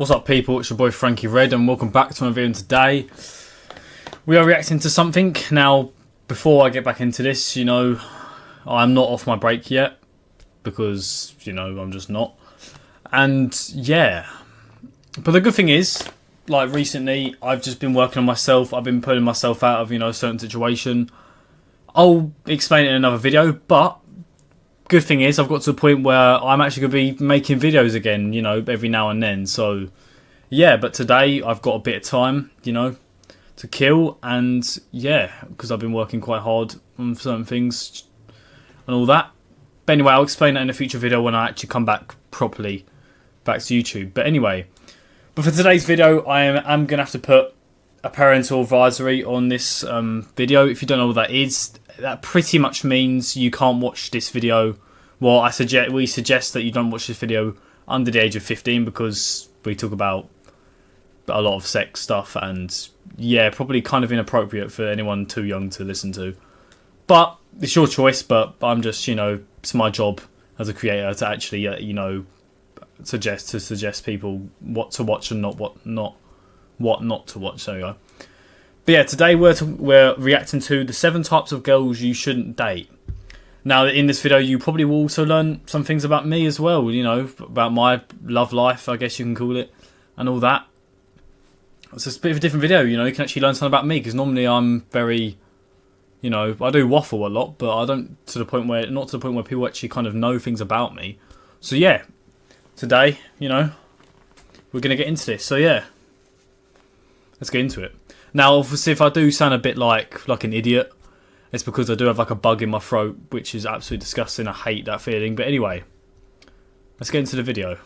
What's up, people? It's your boy Frankie Red, and welcome back to my video. Today we are reacting to something. Now, before I get back into this, I'm not off my break yet because I'm just not. And yeah, but the good thing is, like recently, I've just been working on myself. I've been pulling myself out of a certain situation. I'll explain it in another video, but good thing is I've got to a point where I'm actually going to be making videos again, every now and then. So yeah, but today I've got a bit of time, to kill, and yeah, because I've been working quite hard on certain things and all that. But anyway, I'll explain that in a future video when I actually come back properly back to YouTube. But anyway, but for today's video, I'm going to have to put a parental advisory on this video. If you don't know what that is, that pretty much means you can't watch this video. Well, we suggest that you don't watch this video under the age of 15 because we talk about a lot of sex stuff and yeah, probably kind of inappropriate for anyone too young to listen to. But it's your choice. But I'm just, it's my job as a creator to actually, suggest people what to watch and what not to watch. There you go. But yeah, today we're reacting to the 7 types of girls you shouldn't date. Now, in this video, you probably will also learn some things about me as well, about my love life, I guess you can call it, and all that. It's just a bit of a different video, you can actually learn something about me, because normally I'm very, I do waffle a lot, but I don't not to the point where people actually kind of know things about me. So yeah, today, we're going to get into this. So yeah, let's get into it. Now, obviously, if I do sound a bit like an idiot, it's because I do have like a bug in my throat, which is absolutely disgusting. I hate that feeling. But anyway, let's get into the video.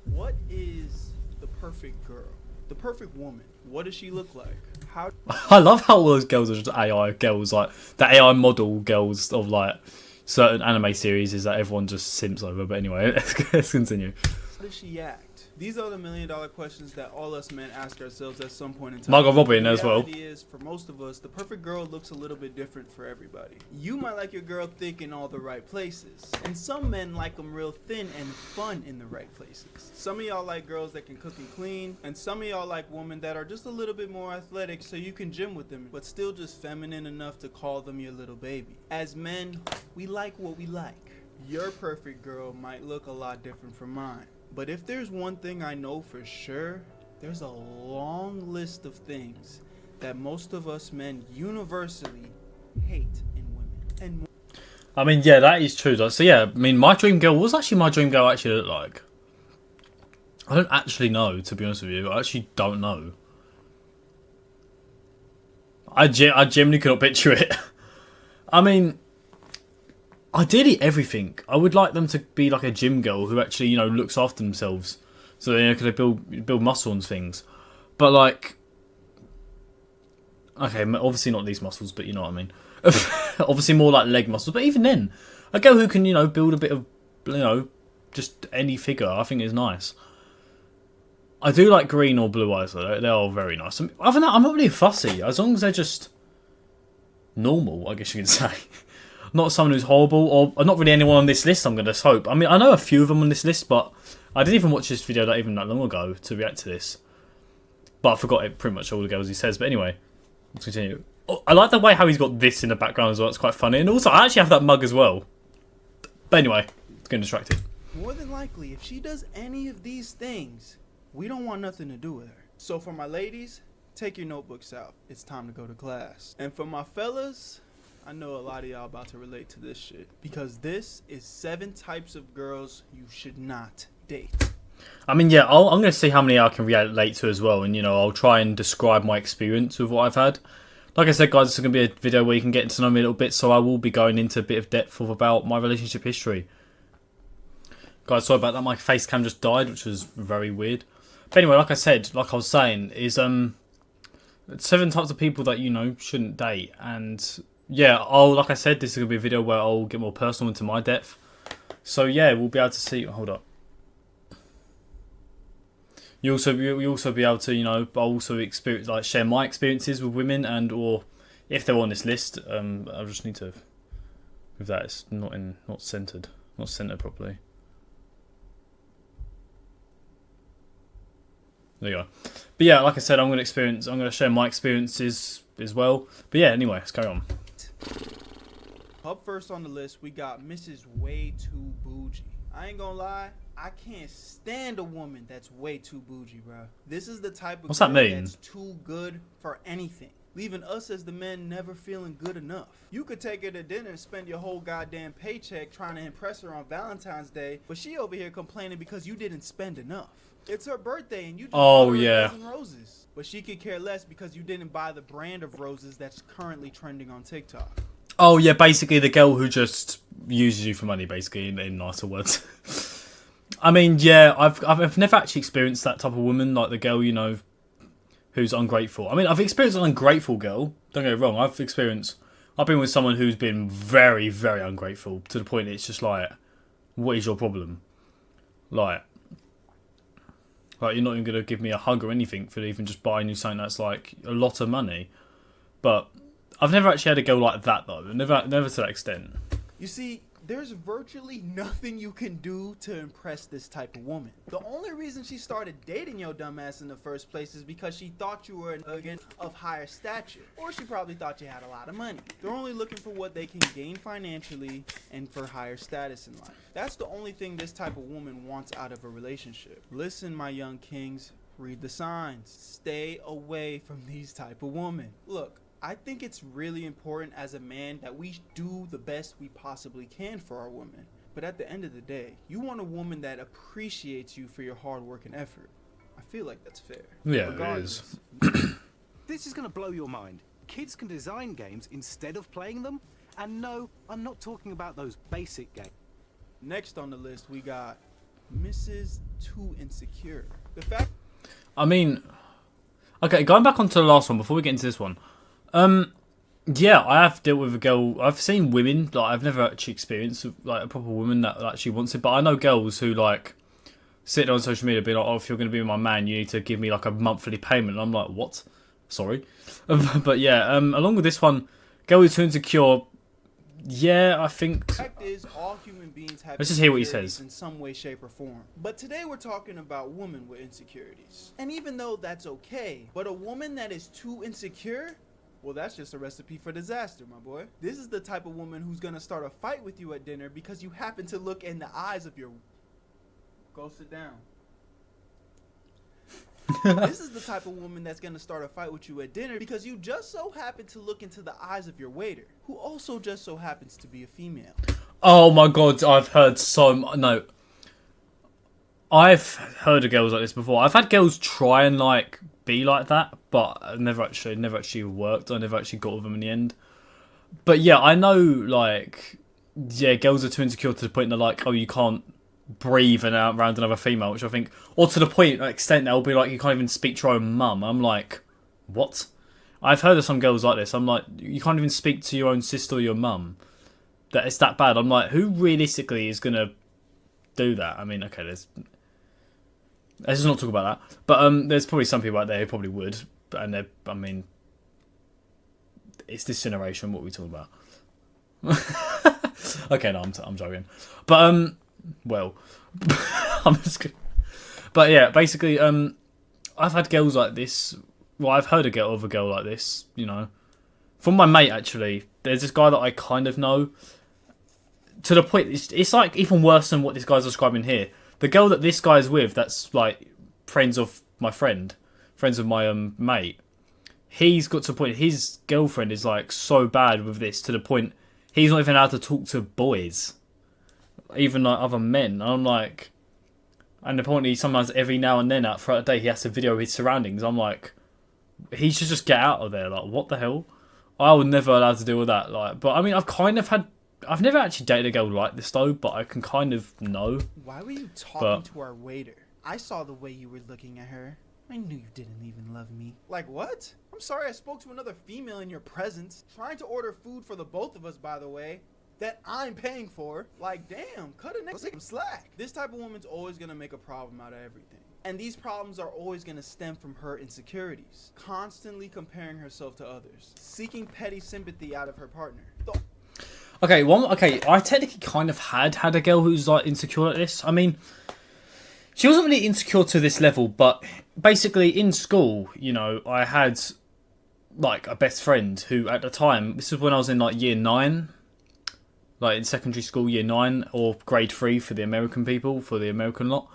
What is the perfect girl? The perfect woman? What does she look like? How? I love how all those girls are just AI girls, like the AI model girls of like certain anime series is that everyone just simps over. But anyway, let's continue. How does she act? These are the million-dollar questions that all us men ask ourselves at some point in time. Margot Robbie in there as well. The reality is, for most of us, the perfect girl looks a little bit different for everybody. You might like your girl thick in all the right places, and some men like them real thin and fun in the right places. Some of y'all like girls that can cook and clean, and some of y'all like women that are just a little bit more athletic so you can gym with them, but still just feminine enough to call them your little baby. As men, we like what we like. Your perfect girl might look a lot different from mine. But if there's one thing I know for sure, there's a long list of things that most of us men universally hate in women. I mean, yeah, that is true though. So yeah, I mean, my dream girl, what was actually my dream girl actually look like? I don't actually know, to be honest with you. I actually don't know. I genuinely cannot picture it. I mean, ideally everything. I would like them to be like a gym girl who actually, looks after themselves. So they can build muscle and things. But like, okay, obviously not these muscles, but you know what I mean. Obviously more like leg muscles. But even then, a girl who can, build a bit of, just any figure, I think is nice. I do like green or blue eyes though. They are very nice. Other than that, I'm not really fussy. As long as they're just normal, I guess you could say. Not someone who's horrible, or not really anyone on this list, I'm going to hope. I mean, I know a few of them on this list, but I didn't even watch this video that long ago to react to this. But I forgot pretty much all the girls he says. But anyway, let's continue. Oh, I like the way how he's got this in the background as well. It's quite funny. And also, I actually have that mug as well. But anyway, it's getting distracted. More than likely, if she does any of these things, we don't want nothing to do with her. So for my ladies, take your notebooks out. It's time to go to class. And for my fellas, I know a lot of y'all about to relate to this shit, because this is 7 types of girls you should not date. I mean, yeah, I'm going to see how many I can relate to as well, and I'll try and describe my experience with what I've had. Like I said, guys, this is going to be a video where you can get to know me a little bit, so I will be going into a bit of depth about my relationship history. Guys, sorry about that, my face cam just died, which was very weird. But anyway, like I said, like I was saying, is 7 types of people that shouldn't date. And yeah, like I said, this is going to be a video where I'll get more personal into my depth. So yeah, we'll be able to see. Hold up. You'll also be able to, I'll also share my experiences with women, and or if they're on this list, I just need to move that. It's not centered properly. There you go. But yeah, like I said, I'm going to share my experiences as well. But yeah, anyway, let's carry on. Up first on the list, we got Mrs. Way Too Bougie. I ain't gonna lie, I can't stand a woman that's way too bougie, bro. This is the type of What's girl that mean? that's too good for anything, leaving us as the men never feeling good enough. You could take her to dinner and spend your whole goddamn paycheck trying to impress her on Valentine's Day, but she over here complaining because you didn't spend enough. It's her birthday and you just bought her a dozen roses. But she could care less because you didn't buy the brand of roses that's currently trending on TikTok. Oh yeah, basically the girl who just uses you for money, basically, in nicer words. I mean, yeah, I've never actually experienced that type of woman, like the girl, you know, who's ungrateful. I mean, I've experienced an ungrateful girl. Don't get me wrong. I've been with someone who's been very, very ungrateful to the point it's just like, what is your problem? Like you're not even gonna give me a hug or anything for even just buying you something that's like a lot of money. But I've never actually had a girl like that though. Never to that extent. You see, there's virtually nothing you can do to impress this type of woman. The only reason she started dating your dumbass in the first place is because she thought you were again of higher stature. Or she probably thought you had a lot of money. They're only looking for what they can gain financially and for higher status in life. That's the only thing this type of woman wants out of a relationship. Listen, my young kings, read the signs. Stay away from these type of women. Look, I think it's really important as a man that we do the best we possibly can for our women. But at the end of the day, you want a woman that appreciates you for your hard work and effort. I feel like that's fair. Yeah, it is. This is going to blow your mind. Kids can design games instead of playing them. And no, I'm not talking about those basic games. Next on the list, we got Mrs. Too Insecure. The fact... I mean... Okay, going back onto the last one before we get into this one. Yeah, I have dealt with a girl. I've seen women, like I've never actually experienced like a proper woman that actually wants it, but I know girls who like sit on social media and be like, oh, if you're going to be my man, you need to give me like a monthly payment. And I'm like, what? Sorry. But yeah, along with this one, girl who's too insecure. Yeah, I think. The fact is, all human beings have Let's just hear what he says. In some way, shape, or form. But today we're talking about women with insecurities. And even though that's okay, but a woman that is too insecure, well, that's just a recipe for disaster, my boy. This is the type of woman who's gonna start a fight with you at dinner because you happen to look in the eyes of your... Go sit down. This is the type of woman that's gonna start a fight with you at dinner because you just so happen to look into the eyes of your waiter, who also just so happens to be a female. Oh my god, I've heard no. I've heard of girls like this before. I've had girls try and like be like that, but it never actually worked. I never actually got with them in the end. But yeah, I know like girls are too insecure to the point they're like, oh, you can't breathe and out around another female, which I think, or to the point, extent they'll be like, you can't even speak to your own mum. I'm like, what? I've heard of some girls like this. I'm like, you can't even speak to your own sister or your mum. That it's that bad. I'm like, who realistically is gonna do that? I mean, okay, let's just not talk about that. But there's probably some people out there who probably would, and I mean, it's this generation. What are we talking about? Okay, no, I'm joking. But well, I'm just kidding. But yeah, basically, I've had girls like this. Well, I've heard of a girl like this, you know, from my mate actually. There's this guy that I kind of know. To the point, it's like even worse than what this guy's describing here. The girl that this guy's with, that's like friends of my mate. He's got to the point, his girlfriend is like so bad with this to the point he's not even allowed to talk to boys, even like other men. And I'm like, and apparently sometimes every now and then throughout the day he has to video his surroundings. I'm like, he should just get out of there. Like, what the hell? I would never allow to deal with that. Like, but I mean, I've never actually dated a girl like this though, but I can kind of know. Why were you talking to our waiter? I saw the way you were looking at her. I knew you didn't even love me. Like what? I'm sorry I spoke to another female in your presence. Trying to order food for the both of us, by the way, that I'm paying for. Like, damn, cut a nigga some slack. This type of woman's always gonna make a problem out of everything. And these problems are always gonna stem from her insecurities. Constantly comparing herself to others. Seeking petty sympathy out of her partner. Okay, I technically kind of had a girl who's like insecure like this. I mean, she wasn't really insecure to this level, but basically in school, you know, I had like a best friend who at the time, this was when I was in like year 9, like in secondary school, year 9 or grade 3 for the American people, for the American lot,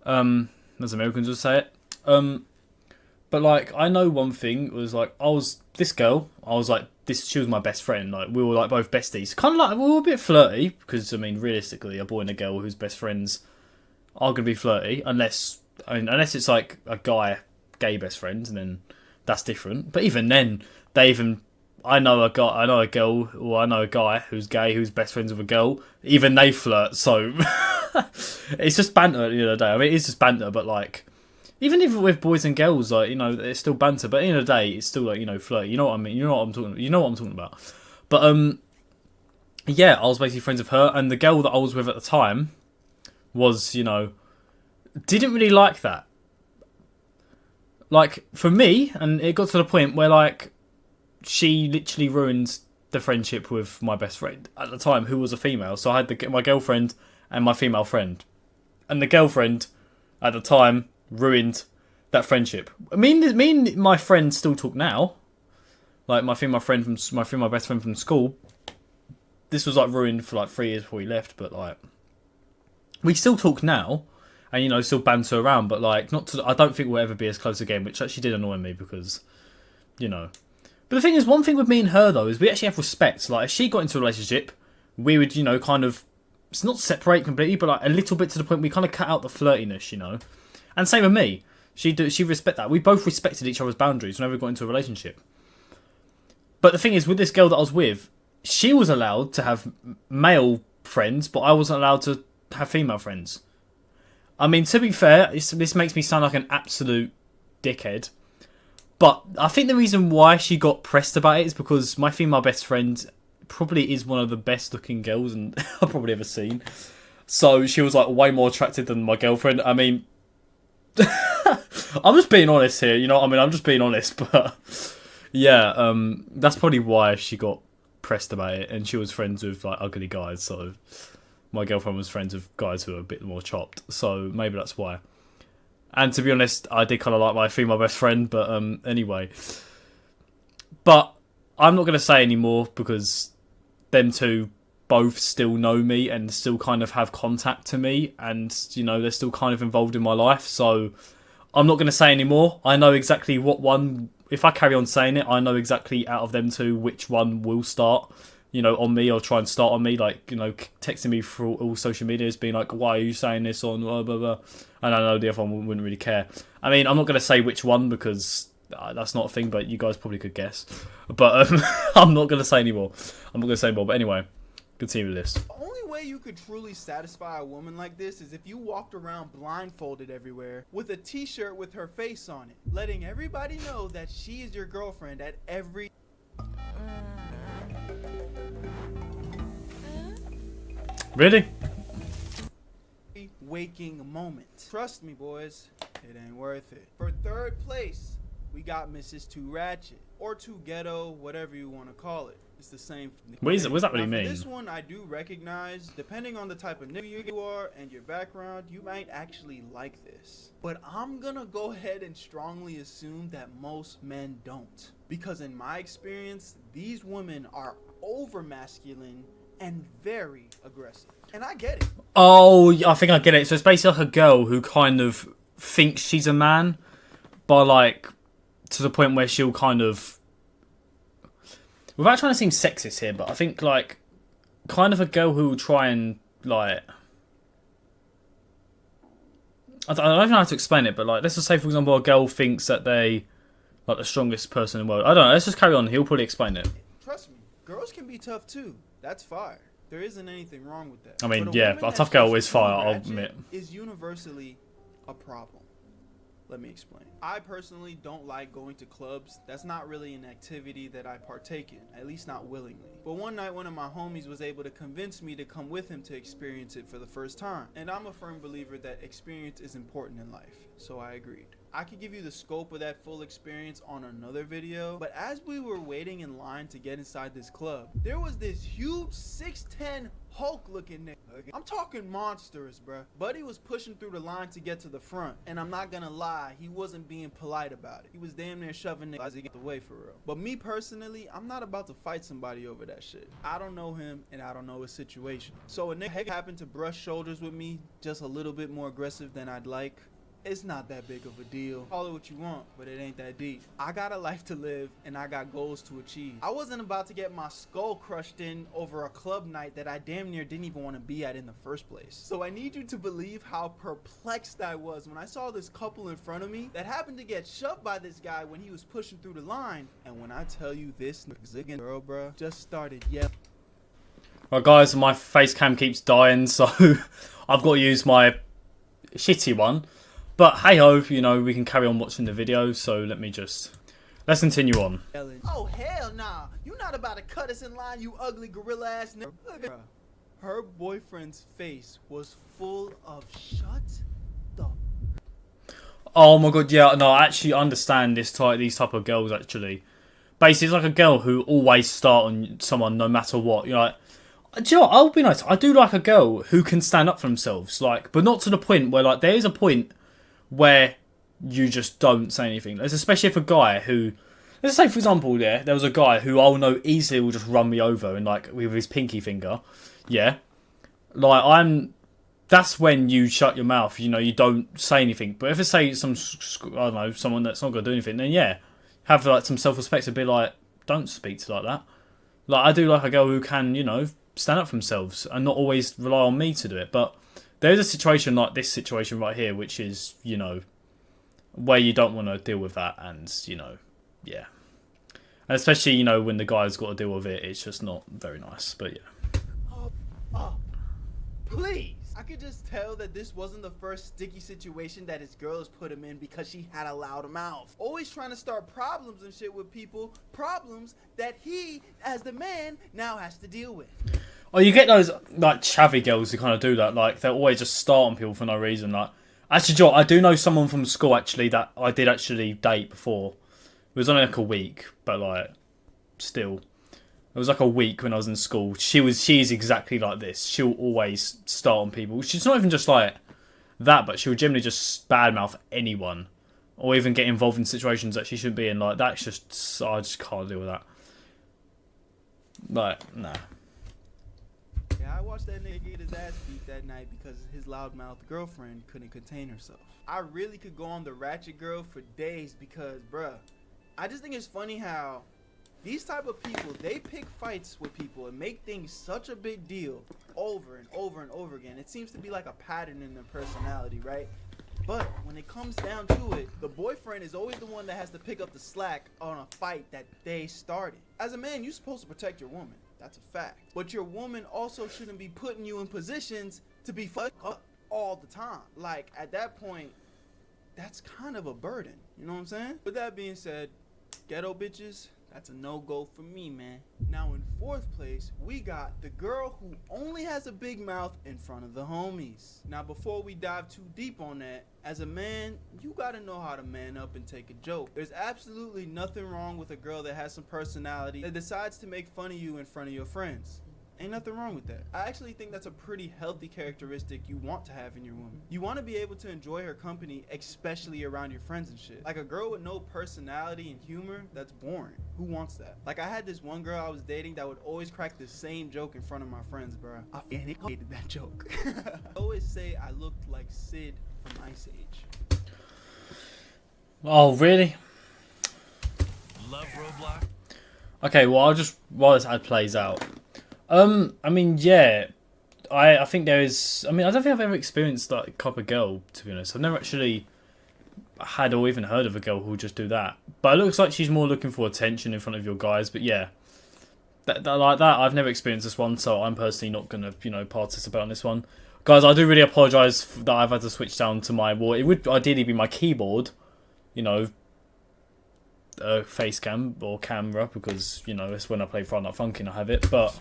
as Americans would say it. But like I know one thing was like I was like this. She was my best friend. Like we were like both besties. Kind of like we were a bit flirty because I mean realistically, a boy and a girl who's best friends are gonna be flirty unless it's like a gay best friend, and then that's different. But even then, I know a girl, or I know a guy who's gay who's best friends with a girl. Even they flirt, so it's just banter at the end of the day. I mean, it's just banter, but like, even if with boys and girls, like, you know, it's still banter. But at the end of the day, it's still like, you know, flirty. You know what I mean? You know what I'm talking about. But yeah, I was basically friends with her, and the girl that I was with at the time was, you know, didn't really like that. Like for me, and it got to the point where like she literally ruined the friendship with my best friend at the time, who was a female. So I had my girlfriend and my female friend, and the girlfriend at the time ruined that friendship. I mean, me and my friends still talk now. Like my female best friend from school. This was like ruined for like 3 years before he left, but like we still talk now, and you know still banter around. But like I don't think we'll ever be as close again, which actually did annoy me because, you know. But the thing is, one thing with me and her though is we actually have respect. Like if she got into a relationship, we would, you know, kind of, it's not separate completely, but like a little bit to the point we kind of cut out the flirtiness, you know. And same with me. She respect that. We both respected each other's boundaries whenever we got into a relationship. But the thing is, with this girl that I was with, she was allowed to have male friends, but I wasn't allowed to have female friends. I mean, to be fair, this makes me sound like an absolute dickhead. But I think the reason why she got pressed about it is because my female best friend probably is one of the best looking girls I've probably ever seen. So she was like way more attractive than my girlfriend. I mean, I'm just being honest here, you know what I mean? I'm just being honest, but yeah, that's probably why she got pressed about it. And she was friends with like ugly guys, so my girlfriend was friends with guys who were a bit more chopped. So maybe that's why. And to be honest, I did kind of like my female best friend, but anyway. But I'm not going to say anymore because them two both still know me and still kind of have contact to me, and you know they're still kind of involved in my life. So I'm not going to say anymore. I know exactly what one. If I carry on saying it, I know exactly out of them two which one will start, you know, on me or try and start on me. Like, you know, texting me through all social medias, being like, "Why are you saying this on blah blah blah?" And I know the other one wouldn't really care. I mean, I'm not going to say which one because that's not a thing, but you guys probably could guess. But I'm not going to say anymore. I'm not going to say more. But anyway, continue with this. The only way you could truly satisfy a woman like this is if you walked around blindfolded everywhere with a t-shirt with her face on it, letting everybody know that she is your girlfriend at every Really? waking moment. Trust me, boys, it ain't worth it. For third place, we got Mrs. Too Ratchet, or Too Ghetto, whatever you want to call it. It's the same. What does that really mean? This one I do recognize, depending on the type of nigga you are and your background, you might actually like this. But I'm gonna go ahead and strongly assume that most men don't. Because in my experience, these women are over masculine and very aggressive. And I get it. Oh, I think I get it. So it's basically like a girl who kind of thinks she's a man, but like to the point where she'll kind of, without trying to seem sexist here, but I think like kind of a girl who will try and like, I don't know how to explain it, but like let's just say for example a girl thinks that they like the strongest person in the world. I don't know. Let's just carry on. He'll probably explain it. Trust me, girls can be tough too. That's fire. There isn't anything wrong with that. I mean, yeah, a tough girl is fire, I'll admit. Is universally a problem. Let me explain. I personally don't like going to clubs. That's not really an activity that I partake in, at least not willingly. But one night, one of my homies was able to convince me to come with him to experience it for the first time. And I'm a firm believer that experience is important in life, so I agreed. I could give you the scope of that full experience on another video, but as we were waiting in line to get inside this club, there was this huge 6'10" Hulk looking nigga. I'm talking monstrous, bruh. Buddy was pushing through the line to get to the front, and I'm not gonna lie, he wasn't being polite about it. He was damn near shoving niggas to get the way for real. But me personally, I'm not about to fight somebody over that shit. I don't know him, and I don't know his situation. So a nigga happened to brush shoulders with me, just a little bit more aggressive than I'd like. It's not that big of a deal. Call it what you want, but it ain't that deep. I got a life to live, and I got goals to achieve. I wasn't about to get my skull crushed in over a club night that I damn near didn't even want to be at in the first place. So I need you to believe how perplexed I was when I saw this couple in front of me that happened to get shoved by this guy when he was pushing through the line. And when I tell you this zigging girl, bro, just started yelling. Right, guys, my face cam keeps dying, so I've got to use my shitty one. But hey ho, you know, we can carry on watching the video, so let's continue on. Oh hell nah, you not about to cut us in line, you ugly gorilla ass nigga. Her boyfriend's face was full of shut the. Oh my god, yeah, no, I actually understand these type of girls actually. Basically, it's like a girl who always start on someone no matter what. You're like, do you know what, I'll be nice. I do like a girl who can stand up for themselves, like, but not to the point where like there is a point where you just don't say anything. Especially if a guy who, let's say for example, there was a guy who I'll know easily will just run me over and like with his pinky finger, yeah. Like that's when you shut your mouth. You know, you don't say anything. But if it's say I don't know, someone that's not gonna do anything, then yeah, have like some self-respect to be like, don't speak to like that. Like I do like a girl who can, you know, stand up for themselves and not always rely on me to do it, but. There's a situation like this situation right here, which is, you know, where you don't want to deal with that, and, you know, yeah. And especially, you know, when the guy's got to deal with it, it's just not very nice, but yeah. Please! I could just tell that this wasn't the first sticky situation that his girl has put him in because she had a loud mouth. Always trying to start problems and shit with people, problems that he, as the man, now has to deal with. Oh, you get those like chavvy girls who kind of do that. Like they'll always just start on people for no reason. Like, actually, Joe, I do know someone from school actually that I did actually date before. It was only like a week, but like, still, it was like a week when I was in school. She's exactly like this. She'll always start on people. She's not even just like that, but she'll generally just badmouth anyone, or even get involved in situations that she shouldn't be in. Like that's just, I just can't deal with that. Like, nah. Yeah, I watched that nigga get his ass beat that night because his loudmouth girlfriend couldn't contain herself. I really could go on the ratchet girl for days because, bruh, I just think it's funny how these type of people, they pick fights with people and make things such a big deal over and over and over again. It seems to be like a pattern in their personality, right? But when it comes down to it, the boyfriend is always the one that has to pick up the slack on a fight that they started. As a man, you're supposed to protect your woman. That's a fact. But your woman also shouldn't be putting you in positions to be fucked up all the time. Like, at that point, that's kind of a burden. You know what I'm saying? With that being said, ghetto bitches, that's a no-go for me, man. Now, in fourth place, we got the girl who only has a big mouth in front of the homies. Now, before we dive too deep on that, as a man, you gotta know how to man up and take a joke. There's absolutely nothing wrong with a girl that has some personality that decides to make fun of you in front of your friends. Ain't nothing wrong with that. I actually think that's a pretty healthy characteristic you want to have in your woman. You want to be able to enjoy her company, especially around your friends and shit. Like a girl with no personality and humor, that's boring. Who wants that? Like I had this one girl I was dating that would always crack the same joke in front of my friends, bro. I hated that joke. I always say I looked like Sid from Ice Age. Oh, really? Love Roblox? Okay, well, I'll just, while this ad plays out. I mean, yeah, I think there is, I mean, I don't think I've ever experienced that type of girl, to be honest. I've never actually had or even heard of a girl who would just do that. But it looks like she's more looking for attention in front of your guys, but yeah. Like that, I've never experienced this one, so I'm personally not going to, you know, participate on this one. Guys, I do really apologise that I've had to switch down to my, well, it would ideally be my keyboard, you know, face cam or camera, because, you know, it's when I play Friday Night Funkin' I have it, but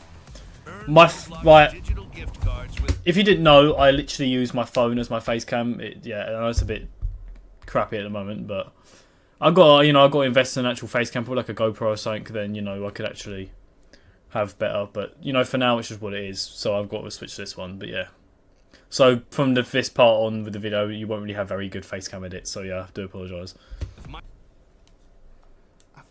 if you didn't know, I literally use my phone as my face cam. Yeah, I know it's a bit crappy at the moment, but I got to invest in an actual face cam, for like a GoPro or something, then, you know, I could actually have better. But, you know, for now it's just what it is. So I've got to switch to this one. But yeah. So from this part on with the video, you won't really have very good face cam edits. So yeah, I do apologise.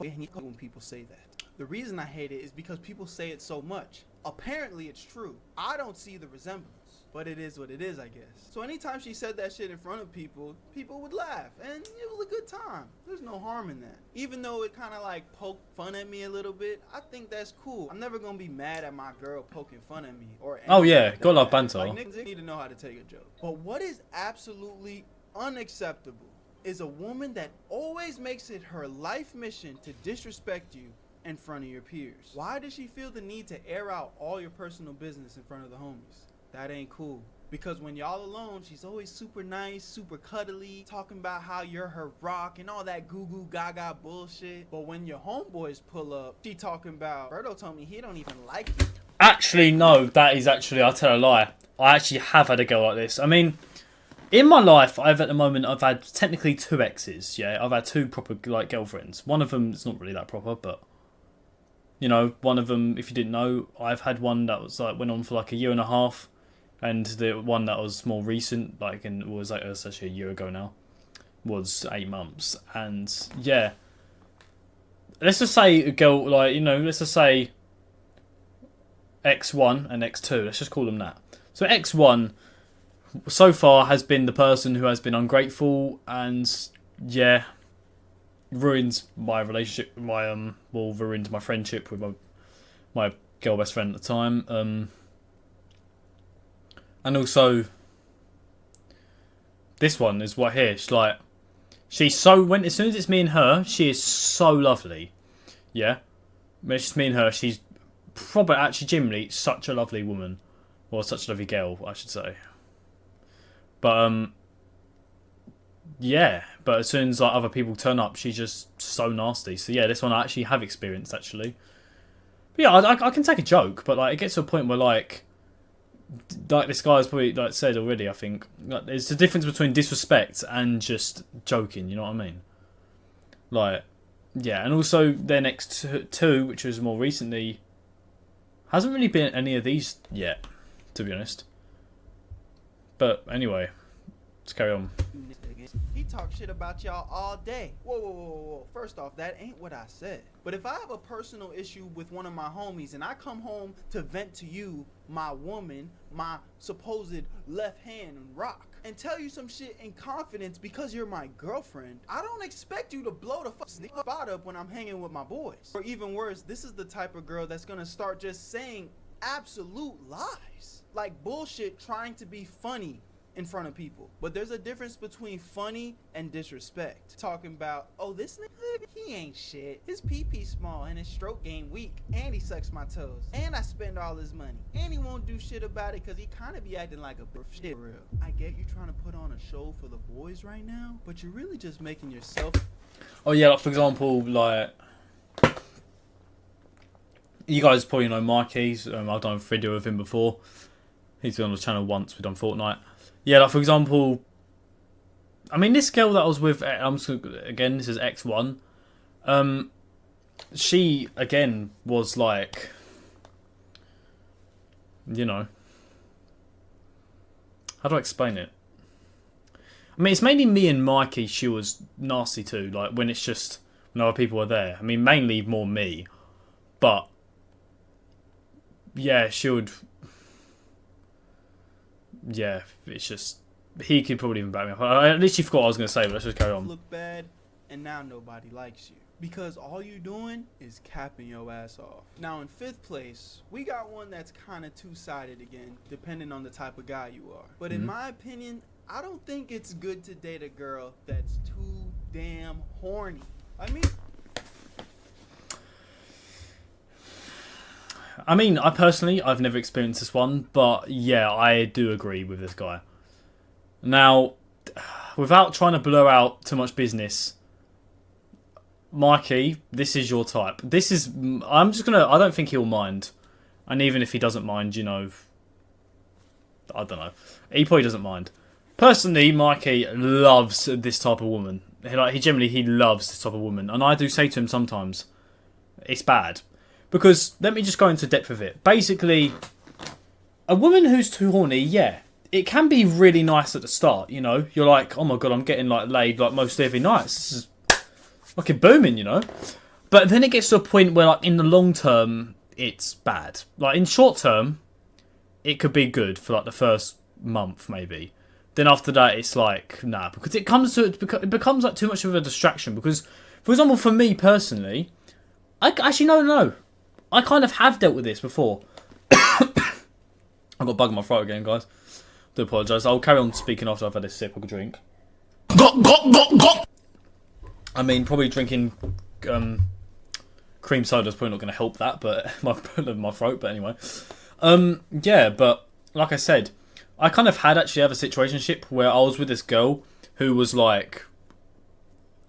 I hate when people say that. The reason I hate it is because people say it so much. Apparently it's true. I don't see the resemblance, but it is what it is, I guess. So anytime she said that shit in front of people, people would laugh, and it was a good time. There's no harm in that. Even though it kind of like poked fun at me a little bit, I think that's cool. I'm never gonna be mad at my girl poking fun at me or. Oh yeah, like gotta love that. banter. Like, niggas need to know how to take a joke. But what is absolutely unacceptable is a woman that always makes it her life mission to disrespect you in front of your peers. Why does she feel the need to air out all your personal business in front of the homies? That ain't cool. Because when y'all alone, she's always super nice, super cuddly, talking about how you're her rock and all that goo goo gaga bullshit. But when your homeboys pull up, she talking about, Berto told me he don't even like you. Actually, no, that is actually, I'll tell a lie. I actually have had a girl like this. I mean, in my life, I've had technically 2 exes. Yeah, I've had 2 proper like girlfriends. One of them is not really that proper, but you know, one of them, if you didn't know, I've had one that was like went on for like a year and a half, and the one that was more recent, like and was actually a year ago now, was 8 months. And yeah, let's just say a girl like let's just say X1 and X2. Let's just call them that. So X1 so far has been the person who has been ungrateful and yeah, ruined my relationship, ruined my friendship with my girl best friend at the time, and also this one is what here. She's so as soon as it's me and her, she is so lovely. Yeah, when it's just me and her, she's probably actually genuinely such a lovely woman, or such a lovely girl, I should say. But yeah, but as soon as like other people turn up, she's just so nasty. So yeah, this one I actually have experienced actually. But yeah, I can take a joke, but like it gets to a point where like this guy has probably like said already. I think like, there's a difference between disrespect and just joking. You know what I mean? Like yeah, and also their next 2, which was more recently, hasn't really been any of these yet, to be honest. But anyway, let's carry on. He talks shit about y'all all day. Whoa. First off, that ain't what I said. But if I have a personal issue with one of my homies and I come home to vent to you, my woman, my supposed left hand and rock, and tell you some shit in confidence because you're my girlfriend, I don't expect you to blow the spot up when I'm hanging with my boys. Or even worse, this is the type of girl that's gonna start just saying absolute lies. Like bullshit trying to be funny in front of people. But there's a difference between funny and disrespect. Talking about, oh, this nigga, he ain't shit. His pee-pee small and his stroke game weak. And he sucks my toes. And I spend all his money. And he won't do shit about it because he kind of be acting like a shit real. I get you trying to put on a show for the boys right now, but you're really just making yourself... Oh yeah, like for example, like... You guys probably know Mikey. I've done a video with him before. He's been on the channel once. We've done Fortnite. Yeah, like for example, I mean this girl that I was with, again, this is X1. She again was like, you know, how do I explain it? I mean, it's mainly me and Mikey. She was nasty too. Like when it's just when other people are there. I mean, mainly more me, but yeah, she would. Yeah, it's just he could probably even back me up. I literally forgot what I was going to say, but let's just carry on. Look bad, and now nobody likes you because all you doing is capping your ass off. Now in 5th place, we got one that's kind of two-sided again, depending on the type of guy you are. But in my opinion, I don't think it's good to date a girl that's too damn horny. I mean, I've never experienced this one, but yeah, I do agree with this guy. Now, without trying to blur out too much business, Mikey, this is your type. I don't think he'll mind. And even if he doesn't mind, you know, I don't know. He probably doesn't mind. Personally, Mikey loves this type of woman. He loves this type of woman. And I do say to him sometimes, it's bad. Because let me just go into depth of it. Basically, a woman who's too horny, yeah, it can be really nice at the start, you know. You're like, oh my god, I'm getting like laid like most every night. This is fucking booming, you know. But then it gets to a point where like in the long term, it's bad. Like in short term, it could be good for like the first month maybe. Then after that, it's like, nah, because it becomes like too much of a distraction. Because, for example, for me personally, no. I kind of have dealt with this before. I've got a bug in my throat again, guys. Do apologise. I'll carry on speaking after I've had a sip of a drink. I mean, probably drinking cream soda is probably not going to help that, but my throat. But anyway, yeah. But like I said, I kind of actually have a situationship where I was with this girl who was like,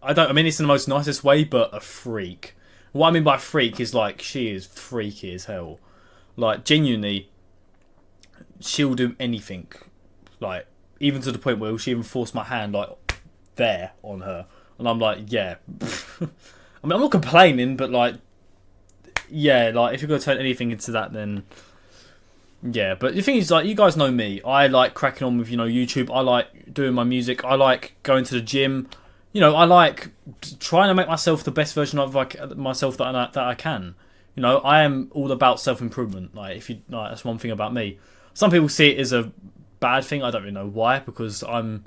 I mean it's in the most nicest way, but a freak. What I mean by freak is like she is freaky as hell. Like genuinely, she'll do anything. Like even to the point where she even forced my hand like there on her, and I'm like, yeah. I mean I'm not complaining, but like, yeah, like if you're gonna turn anything into that, then yeah. But the thing is, like, you guys know me. I like cracking on with YouTube. I like doing my music. I like going to the gym. You know, I like trying to make myself the best version of like myself that I can. You know, I am all about self-improvement. Like, that's one thing about me. Some people see it as a bad thing. I don't really know why, because I'm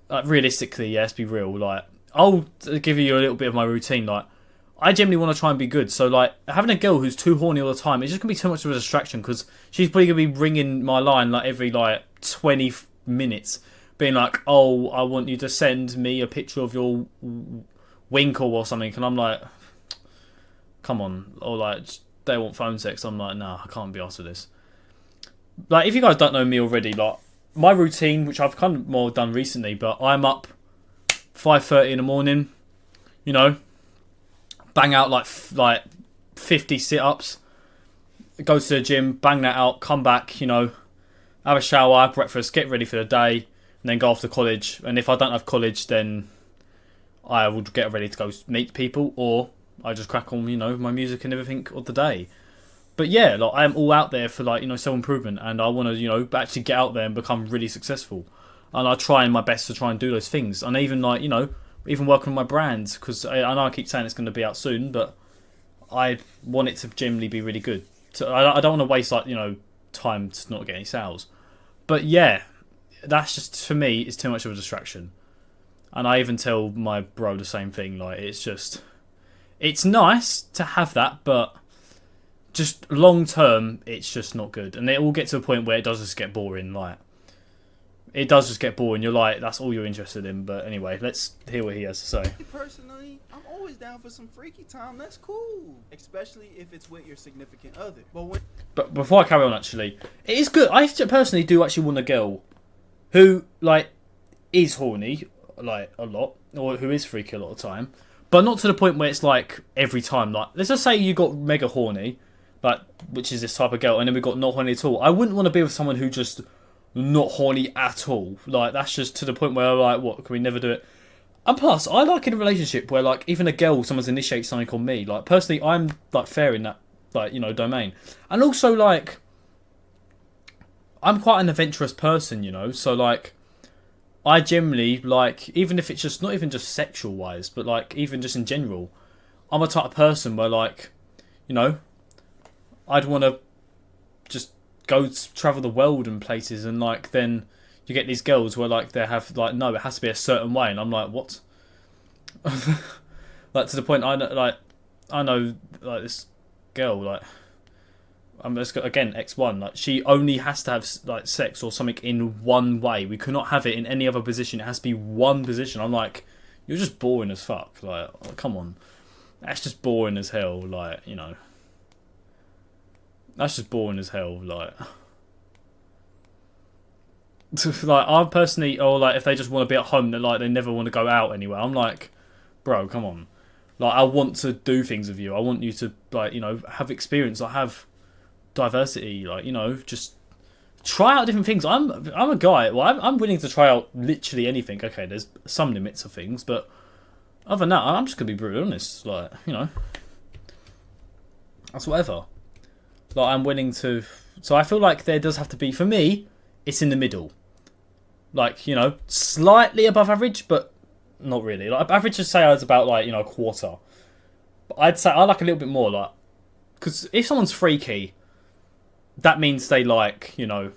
like, realistically, yeah, let's be real. Like, I'll give you a little bit of my routine. Like, I generally want to try and be good. So, like, having a girl who's too horny all the time, it's just gonna be too much of a distraction, because she's probably gonna be ringing my line like every like 20 minutes. Being like, oh, I want you to send me a picture of your winkle or something, and I'm like, come on. Or like, they want phone sex. I'm like, nah, I can't be arsed with this. Like, if you guys don't know me already, like, my routine, which I've kind of more done recently, but I'm up 5:30 in the morning, you know, bang out like 50 sit-ups, go to the gym, bang that out, come back, you know, have a shower, have breakfast, get ready for the day, and then go off to college. And if I don't have college, then I would get ready to go meet people, or I just crack on, you know, my music and everything of the day. But yeah, like, I'm all out there for like, you know, self-improvement, and I want to, you know, actually get out there and become really successful. And I try my best to try and do those things. And even like, you know, even working on my brand, because I know I keep saying it's going to be out soon, but I want it to generally be really good. So I don't want to waste like, you know, time to not get any sales. But yeah, that's just, for me, it's too much of a distraction. And I even tell my bro the same thing. Like, it's nice to have that, but just long term, it's just not good. And it will get to a point where it does just get boring. Like, it does just get boring. You're like, that's all you're interested in. But anyway, let's hear what he has to say. Personally, I'm always down for some freaky time. That's cool, especially if it's with your significant other. But before I carry on, actually, it is good. I personally do actually want a girl who, like, is horny, like, a lot, or who is freaky a lot of the time, but not to the point where it's like every time. Like, let's just say you got mega horny, like, which is this type of girl, and then we got not horny at all. I wouldn't want to be with someone who just not horny at all. Like, that's just to the point where I'm like, what, can we never do it? And plus, I like in a relationship where, like, even a girl, someone's initiates something on me. Like, personally, I'm like fair in that, like, you know, domain. And also, like, I'm quite an adventurous person, you know, so like, I generally, like, even if it's just not even just sexual wise, but like even just in general, I'm a type of person where, like, you know, I'd want to just go travel the world and places, and like then you get these girls where like they have like, no, it has to be a certain way, and I'm like, what? Like, to the point I know like this girl, like, let's go again, X1, like, she only has to have like sex or something in one way. We cannot have it in any other position. It has to be one position. I'm like, you're just boring as fuck. Like, oh, come on, that's just boring as hell. Like, you know, that's just boring as hell. Like, like, I personally, or like if they just want to be at home, they're like, they never want to go out anywhere. I'm like, bro, come on. Like, I want to do things with you. I want you to, like, you know, have experience. I have diversity, like, you know, just try out different things. I'm a guy. Well, I'm willing to try out literally anything. Okay, there's some limits of things, but other than that, I'm just gonna be brutally honest. Like, you know, That's whatever. Like, I'm willing to... So I feel like there does have to be... For me, it's in the middle. Like, you know, slightly above average, but not really. Like, average, just say I was about, like, you know, a quarter. But I'd say I like a little bit more, like... Because if someone's freaky, that means they like, you know...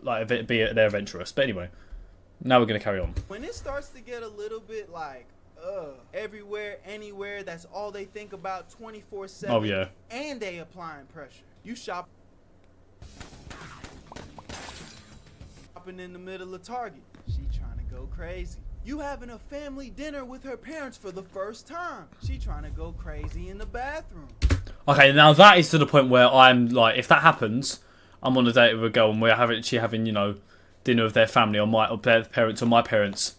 Like, they're adventurous. But anyway, now we're going to carry on. When it starts to get a little bit like, everywhere, anywhere, that's all they think about 24/7. Oh, yeah. And they applying pressure. You shopping in the middle of Target. She trying to go crazy. You having a family dinner with her parents for the first time. She trying to go crazy in the bathroom. Okay, now that is to the point where I'm like, if that happens, I'm on a date with a girl and we're having, you know, dinner with their family or their parents or my parents.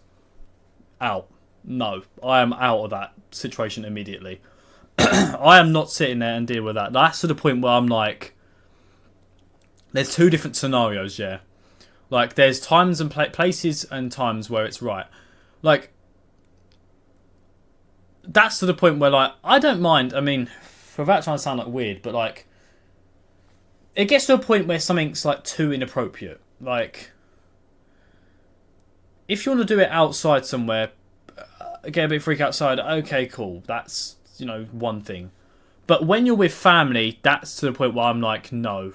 Out. No, I am out of that situation immediately. I am not sitting there and dealing with that. That's to the point where I'm like, there's two different scenarios, yeah. Like, there's times and places and times where it's right. Like, that's to the point where, like, I don't mind. I mean, without trying to sound like weird, but like, it gets to a point where something's like too inappropriate. Like, if you want to do it outside somewhere, get a bit freak outside, okay, cool. That's, you know, one thing. But when you're with family, that's to the point where I'm like, no,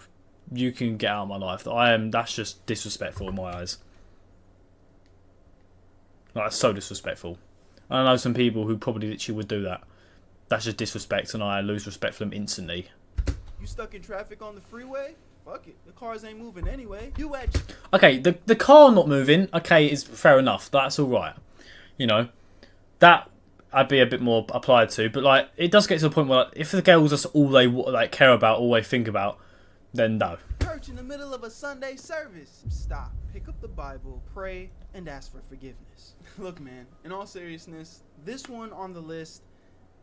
you can get out of my life. That's just disrespectful in my eyes. Like, that's so disrespectful. I know some people who probably literally would do that. That's just disrespect, and I lose respect for them instantly. You stuck in traffic on the freeway? Fuck it. The cars ain't moving anyway. You at... Okay, the car not moving, okay, is fair enough. That's alright. You know, that I'd be a bit more applied to. But, like, it does get to a point where, like, if the girls are all they like care about, all they think about, then no. Church in the middle of a Sunday service. Stop. Pick up the Bible, pray, and ask for forgiveness. Look, man, in all seriousness, this one on the list,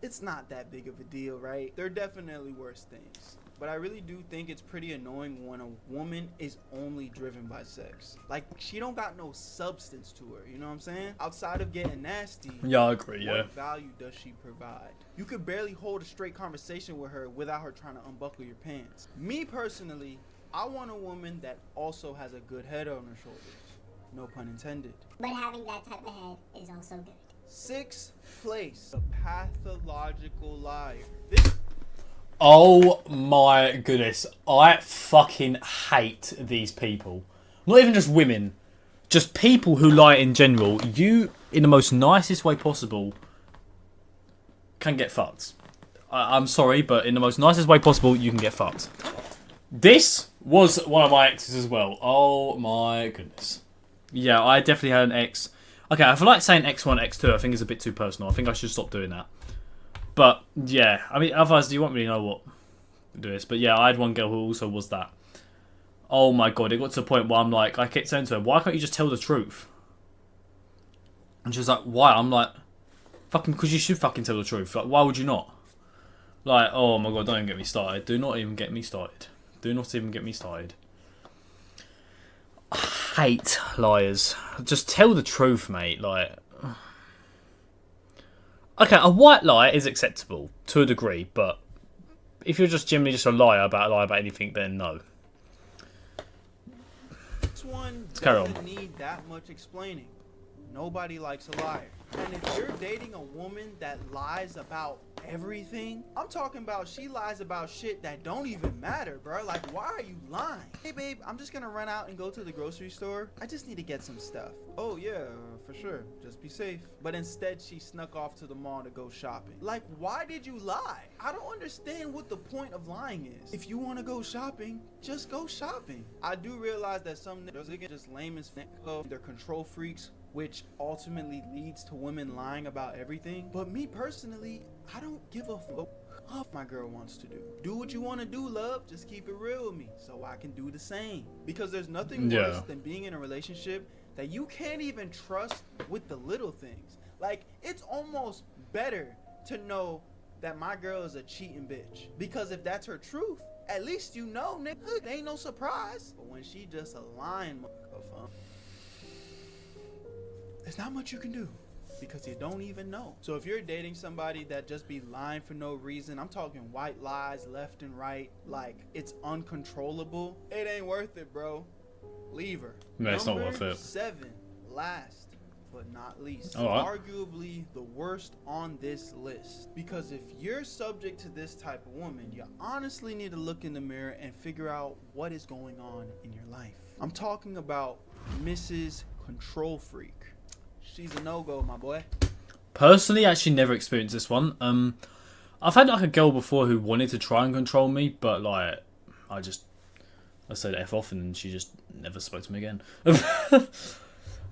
it's not that big of a deal, right? There are definitely worse things. But I really do think it's pretty annoying when a woman is only driven by sex. Like, she don't got no substance to her, you know what I'm saying? Outside of getting nasty, Yeah, I agree, yeah. what value does she provide? You could barely hold a straight conversation with her without her trying to unbuckle your pants. Me personally, I want a woman that also has a good head on her shoulders. No pun intended. But having that type of head is also good. 6th place, a pathological liar. Oh my goodness. I fucking hate these people. Not even just women. Just people who lie in general. You, in the most nicest way possible, can get fucked. I'm sorry, but in the most nicest way possible, you can get fucked. This was one of my exes as well. Oh my goodness. Yeah, I definitely had an ex. Okay, I feel like saying X1, X2, I think is a bit too personal. I think I should stop doing that. But, yeah, I mean, otherwise, you won't really know what to do this. But, yeah, I had one girl who also was that. Oh, my God. It got to the point where I'm like, I kept saying to her, why can't you just tell the truth? And she was like, why? I'm like, fucking, because you should fucking tell the truth. Like, why would you not? Like, oh, my God, don't even get me started. Do not even get me started. Do not even get me started. I hate liars. Just tell the truth, mate. Like, okay, a white lie is acceptable to a degree, but if you're just generally just a liar about anything, then no. This one doesn't need that much explaining. Nobody likes a liar. And if you're dating a woman that lies about everything, I'm talking about she lies about shit that don't even matter, bro. Like, why are you lying? Hey, babe, I'm just gonna run out and go to the grocery store. I just need to get some stuff. Oh, yeah, for sure. Just be safe. But instead, she snuck off to the mall to go shopping. Like, why did you lie? I don't understand what the point of lying is. If you want to go shopping, just go shopping. I do realize that some niggas are just lame as fuck. They're control freaks, which ultimately leads to women lying about everything. But me personally, I don't give a fuck what my girl wants to do. Do what you want to do, love. Just keep it real with me so I can do the same. Because there's nothing worse than being in a relationship that you can't even trust with the little things. Like, it's almost better to know that my girl is a cheating bitch. Because if that's her truth, at least you know, nigga, it ain't no surprise. But when she just a lying motherfucker, there's not much you can do. because you don't even know. So if you're dating somebody that just be lying for no reason, I'm talking white lies left and right, like it's uncontrollable, it ain't worth it, bro. Leave her. No, it's not worth it. 7, last but not least, All right. arguably the worst on this list. Because if you're subject to this type of woman, you honestly need to look in the mirror and figure out what is going on in your life. I'm talking about Mrs. Control Freak. She's a no-go, my boy. Personally, I actually never experienced this one. I've had like a girl before who wanted to try and control me, but like I said F off and she just never spoke to me again.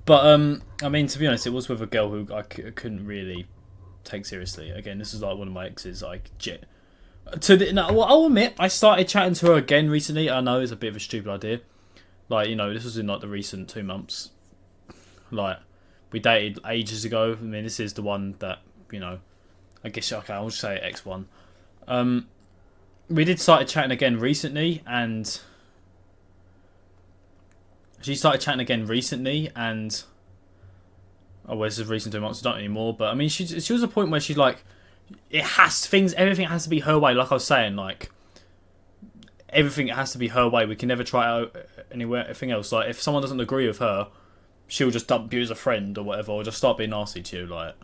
But I mean, to be honest, it was with a girl who I couldn't really take seriously. Again, this is like one of my exes. Like, I'll admit, I started chatting to her again recently. I know it's a bit of a stupid idea. Like, you know, this was in like the recent 2 months. Like, we dated ages ago. I mean, this is the one that, you know, I guess, okay, I'll just say X1. We did started chatting again recently, and she started chatting again recently, and well, this is recent 2 months, not anymore. But I mean, she was at a point where she's like, everything has to be her way. Like I was saying, like everything has to be her way. We can never try out anything else. Like if someone doesn't agree with her, she'll just dump you as a friend or whatever, or just start being nasty to you. Like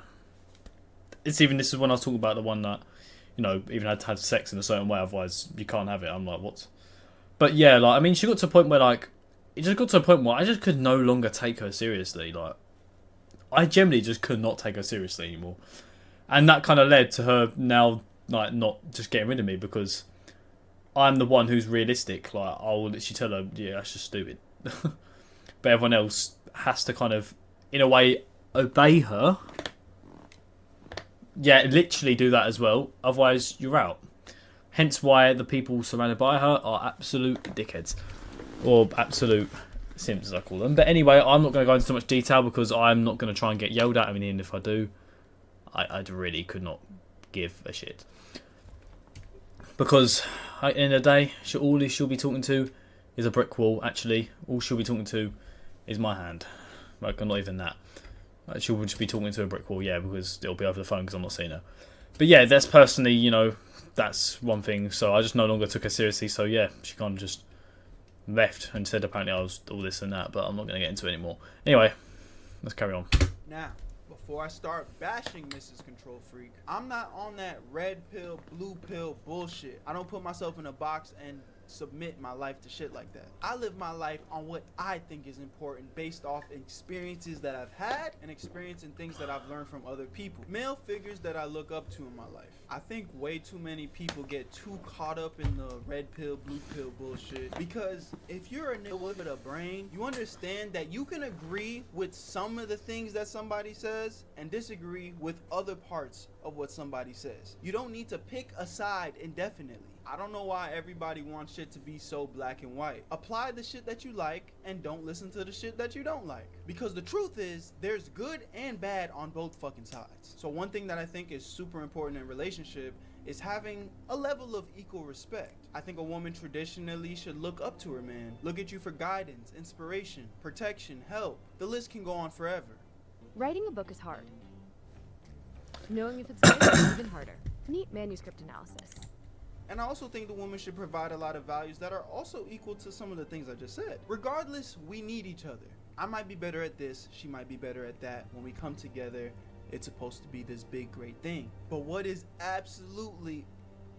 this is when I was talking about the one that, you know, even had to have sex in a certain way, otherwise you can't have it. I'm like, what? But yeah, like I mean, she got to a point where like it just got to a point where I just could no longer take her seriously. Like I generally just could not take her seriously anymore, and that kind of led to her now like not just getting rid of me because I'm the one who's realistic. Like I'll literally tell her, yeah, that's just stupid. But everyone else has to kind of, in a way, obey her. Yeah, literally do that as well. Otherwise, you're out. Hence why the people surrounded by her are absolute dickheads. Or absolute simps, as I call them. But anyway, I'm not going to go into too much detail because I'm not going to try and get yelled at. I mean, even if I do, I really could not give a shit. Because at the end of the day, all she'll be talking to is a brick wall, actually. All she'll be talking to is my hand. Like, not even that. Like, she'll just be talking to a brick wall, yeah, because it'll be over the phone because I'm not seeing her. But yeah, that's personally, you know, that's one thing. So I just no longer took her seriously. So yeah, she kind of just left and said apparently I was all this and that, but I'm not going to get into it anymore. Anyway, let's carry on. Now, before I start bashing Mrs. Control Freak, I'm not on that red pill, blue pill bullshit. I don't put myself in a box and submit my life to shit like that. I live my life on what I think is important based off experiences that I've had and experience and things that I've learned from other people. Male figures that I look up to in my life. I think way too many people get too caught up in the red pill, blue pill bullshit because if you're a nigga with a brain, you understand that you can agree with some of the things that somebody says and disagree with other parts of what somebody says. You don't need to pick a side indefinitely. I don't know why everybody wants shit to be so black and white. Apply the shit that you like and don't listen to the shit that you don't like. Because the truth is, there's good and bad on both fucking sides. So one thing that I think is super important in a relationship is having a level of equal respect. I think a woman traditionally should look up to her man. Look at you for guidance, inspiration, protection, help. The list can go on forever. Writing a book is hard. Knowing if it's good is even harder. Neat manuscript analysis. And I also think the woman should provide a lot of values that are also equal to some of the things I just said. Regardless, we need each other. I might be better at this, she might be better at that. When we come together, it's supposed to be this big, great thing. But what is absolutely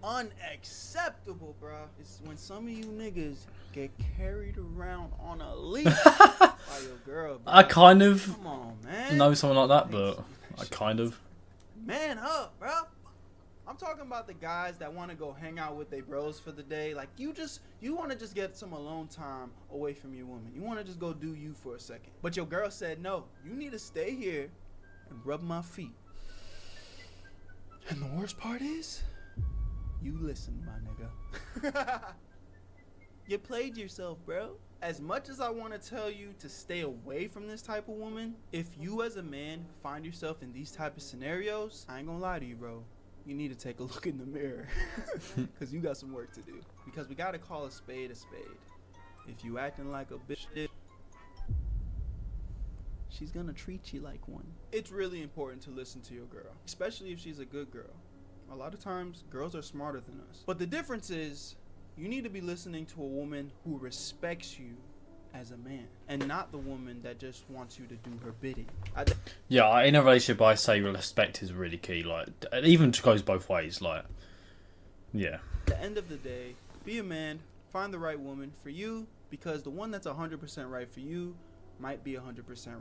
unacceptable, bro, is when some of you niggas get carried around on a leash by your girl, bro. I kind of Come on, man. know someone like that, but I kind of. Man up, bro. I'm talking about the guys that want to go hang out with their bros for the day. Like, you want to just get some alone time away from your woman. You want to just go do you for a second. But your girl said, no, you need to stay here and rub my feet. And the worst part is, you listened, my nigga. You played yourself, bro. As much as I want to tell you to stay away from this type of woman, if you as a man find yourself in these type of scenarios, I ain't gonna lie to you, bro. You need to take a look in the mirror because you got some work to do. Because we got to call a spade a spade. If you acting like a bitch, she's gonna treat you like one. It's really important to listen to your girl, especially if she's a good girl. A lot of times, girls are smarter than us. But the difference is, you need to be listening to a woman who respects you as a man, and not the woman that just wants you to do her bidding. Yeah, in a relationship, I say respect is really key. Like, it even goes both ways. Like, yeah. At the end of the day, be a man, find the right woman for you, because the one that's 100% right for you might be 100%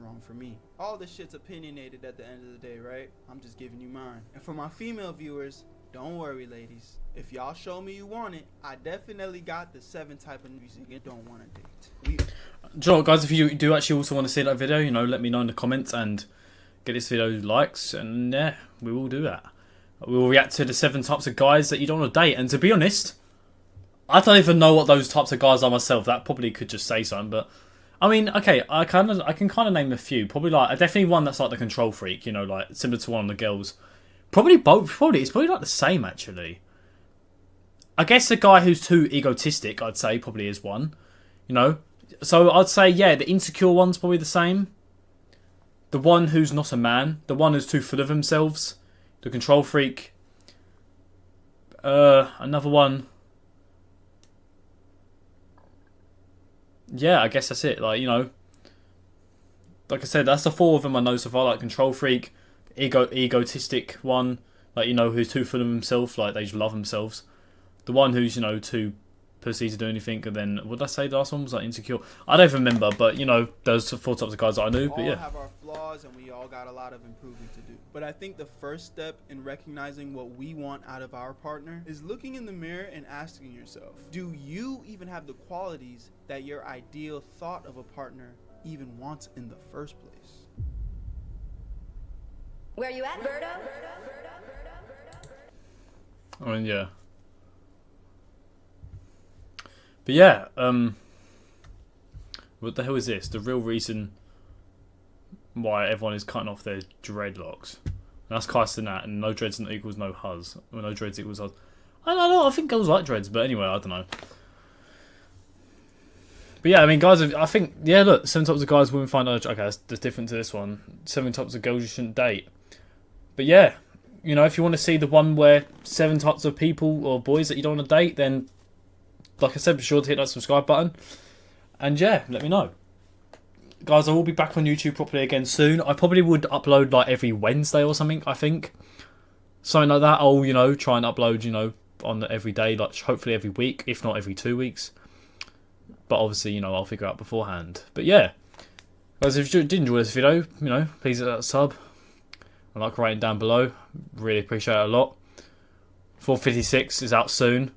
wrong for me. All this shit's opinionated at the end of the day, right? I'm just giving you mine. And for my female viewers, don't worry, ladies. If y'all show me you want it, I definitely got the 7 type of music you don't want to date. Do you know what, guys, if you do actually also want to see that video, you know, let me know in the comments and get this video likes, and yeah, we will do that. We will react to the 7 types of guys that you don't want to date. And to be honest, I don't even know what those types of guys are myself. That probably could just say something, but I mean, okay, I can kind of name a few. Probably definitely one that's like the control freak, you know, like similar to one of the girls. Probably both. It's probably like the same actually. I guess the guy who's too egotistic, I'd say, probably is one. You know, so I'd say yeah, the insecure one's probably the same. The one who's not a man, the one who's too full of themselves, the control freak. Another one. Yeah, I guess that's it. Like, you know, like I said, that's the 4 of them I know so far. Like control freak, egotistic one, like, you know, who's too full of himself, like they just love themselves. The one who's, you know, too pussy to do anything, and then what did I say? The last one was like insecure. I don't even remember, but you know, those 4 types of guys that I knew. But yeah, we all have our flaws, and we all got a lot of improving to do. But I think the first step in recognizing what we want out of our partner is looking in the mirror and asking yourself, do you even have the qualities that your ideal thought of a partner even wants in the first place? Where you at, Birdo? I mean, yeah. But yeah, what the hell is this? The real reason why everyone is cutting off their dreadlocks. And that's casting that, and no dreads equals no huzz. Well, no dreads equals huzz. I don't know, I think girls like dreads, but anyway, I don't know. But yeah, I mean, guys, I think, yeah, look, 7 types of guys women find okay, that's different to this one. 7 types of girls you shouldn't date. But yeah, you know, if you want to see the one where 7 types of people or boys that you don't want to date, then like I said, be sure to hit that subscribe button. And yeah, let me know. Guys, I will be back on YouTube properly again soon. I probably would upload like every Wednesday or something, I think. Something like that. I'll, you know, try and upload, you know, on every day, like hopefully every week, if not every 2 weeks. But obviously, you know, I'll figure out beforehand. But yeah. Guys, if you did enjoy this video, you know, please hit that sub. And like rating down below. Really appreciate it a lot. 456 is out soon.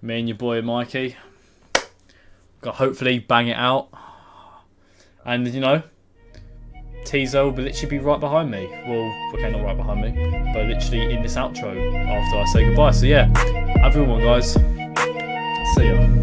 Me and your boy Mikey. Got hopefully bang it out. And you know, teaser will literally be right behind me. Well, okay, not right behind me, but literally in this outro after I say goodbye. So yeah, have a good one, guys. See ya.